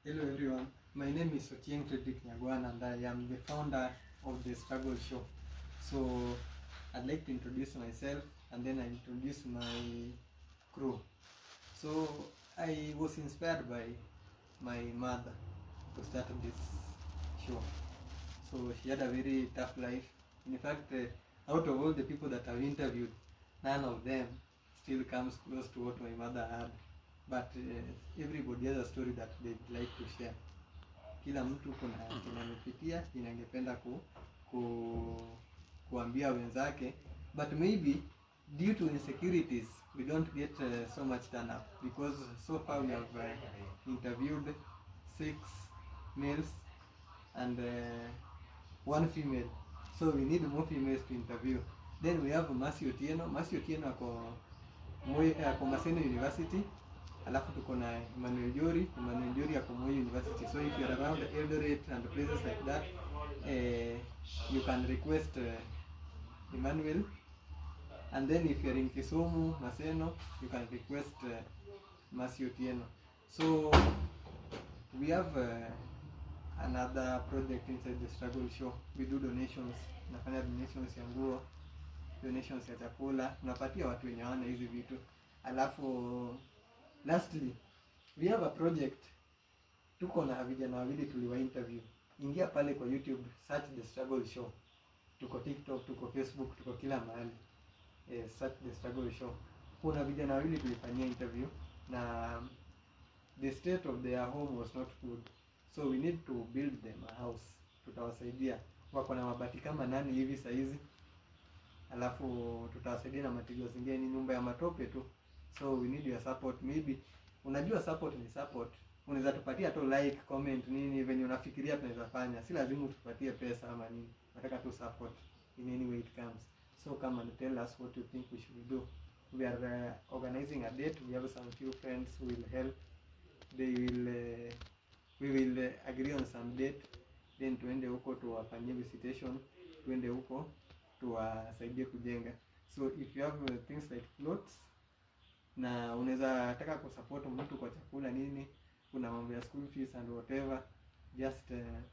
Hello everyone, my name is Ochieng Fredrick Nyagwan and I am the founder of The Struggle Show. So I'd like to introduce myself and then I introduce my crew. So I was inspired by my mother to start this show. So she had a very tough life. In fact, out of all the people that I've interviewed, none of them still comes close to what my mother had. But everybody has a story that they'd like to share. Kila mtu kuna kinamepitia inangependa kuambia wenzake, but maybe due to insecurities we don't get so much turn up, because so far we have interviewed 6 males and 1 female, so we need more females to interview. Then we have Mercy Otieno ako Maseno University. Alafu tuko na Emmanuel Jori ako Moi University. So if you're around Eldoret and places like that, you can request Emmanuel. And then if you're in Kisumu, Maseno, you can request Mercy Otieno. So we have another project inside The Struggle Show. We do donations. Nafanya donations ya nguo, donations ya chakula, tunapatia watu wenye hawana hizi vitu. Alafu lastly, we have a project. Tuko na vijana wawili tuliwa interview. Ingia pale kwa YouTube, search The Struggle Show. Tuko TikTok, tuko Facebook, tuko kila mahali. Search The Struggle Show. Kuna vijana wawili tulifanyia interview na the state of their home was not good. So we need to build them a house. Tutawasaidia. Wako na mabati kama 8 hivi saizi. Alafu tutawasaidia na materials zingine, ni nyumba ya matope tu. So we need your support. Maybe unajua support ni support. Unaweza tupatia tu like, comment nini venye unafikiria tunaweza fanya. Si lazima utupatie pesa ama nini. Nataka tu support in any way it comes. So come and tell us what you think we should do. We are organizing a date. We have some few friends who will help. We will agree on some date. Then tuende huko tuwafanyie visitation. Tuende huko tuwasaidie kujenga. So if you have things like plots na unaweza taka kusupport mtu kwa chakula nini, kuna mambo ya school fees and whatever, just